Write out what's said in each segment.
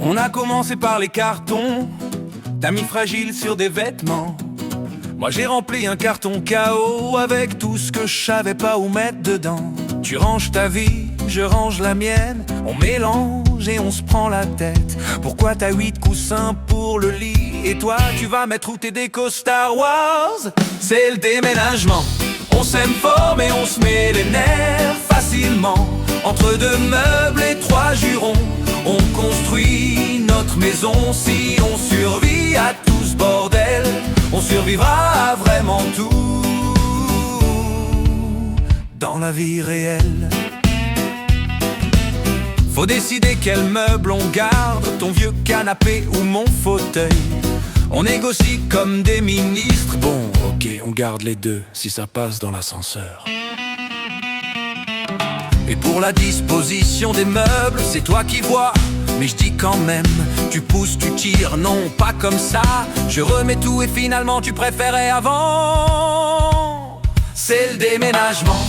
On a commencé par les cartons, d'amis fragiles sur des vêtements. Moi j'ai rempli un carton KO avec tout ce que je savais pas où mettre dedans. Tu ranges ta vie, je range la mienne, on mélange et on se prend la tête. Pourquoi t'as 8 coussins pour le lit et toi tu vas mettre où tes décos Star Wars? C'est le déménagement, on s'aime fort mais on se met les nerfs facilement. Entre deux meubles et trois jurons, on construit notre maison. Si on survit à tout ce bordel, on survivra à vraiment tout dans la vie réelle. Faut décider quel meuble on garde, ton vieux canapé ou mon fauteuil. On négocie comme des ministres. Bon, ok, on garde les deux si ça passe dans l'ascenseur. Et pour la disposition des meubles, c'est toi qui vois, mais je dis quand même, tu pousses, tu tires, non pas comme ça. Je remets tout et finalement tu préférais avant. C'est le déménagement,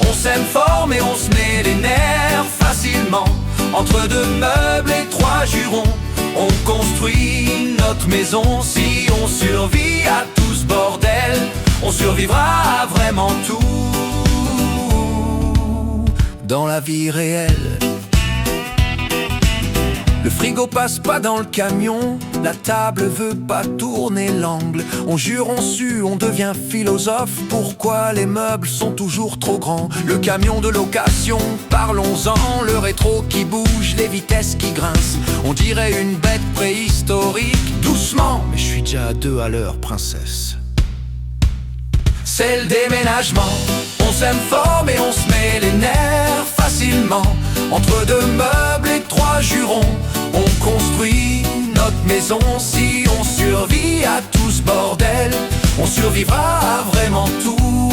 on s'aime fort mais on se met les nerfs facilement. Entre deux meubles et trois jurons, on construit notre maison. Si on survit à tout ce bordel, on survivra à vraiment tout dans la vie réelle. Le frigo passe pas dans le camion, la table veut pas tourner l'angle. On jure, on sue, on devient philosophe. Pourquoi les meubles sont toujours trop grands? Le camion de location, parlons-en. Le rétro qui bouge, les vitesses qui grincent. On dirait une bête préhistorique. Doucement, mais je suis déjà à 2 à l'heure, princesse. C'est le déménagement, on s'aime fort mais on se met les nerfs facilement. Entre deux meubles et trois jurons, on construit notre maison. Si on survit à tout ce bordel, on survivra à vraiment tout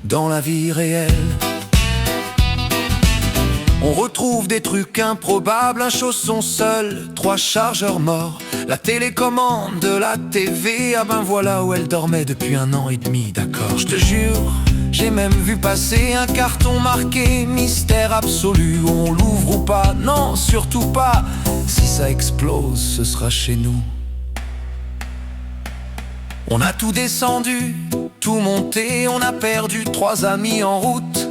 dans la vie réelle. On retrouve des trucs improbables, un chausson seul, 3 chargeurs morts, la télécommande de la TV. Ah ben voilà où elle dormait depuis 1 an et demi, d'accord. Je te jure, j'ai même vu passer un carton marqué mystère absolu. On l'ouvre ou pas? Non, surtout pas. Si ça explose, ce sera chez nous. On a tout descendu, tout monté, on a perdu 3 amis en route.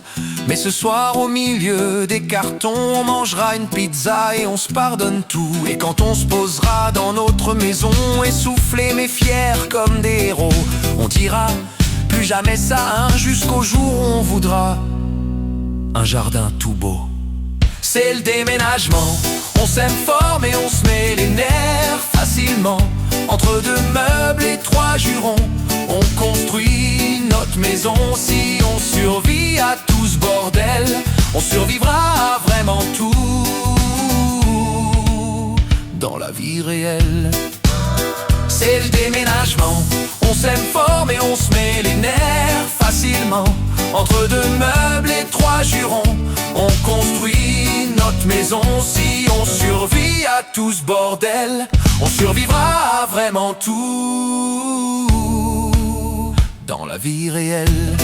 Mais ce soir au milieu des cartons, on mangera une pizza et on se pardonne tout. Et quand on se posera dans notre maison, essoufflés mais fiers comme des héros, on dira plus jamais ça, hein, jusqu'au jour où on voudra un jardin tout beau. C'est le déménagement, on s'aime fort mais on se met les nerfs facilement. Entre deux meubles et trois jurons, on construit notre maison. Si on survit à tout ce bordel, on survivra à vraiment tout dans la vie réelle. C'est le déménagement, on s'aime fort mais on se met les nerfs facilement. Entre deux meubles et trois jurons, on construit notre maison. Si on survit à tout ce bordel, on survivra à vraiment tout dans la vie réelle.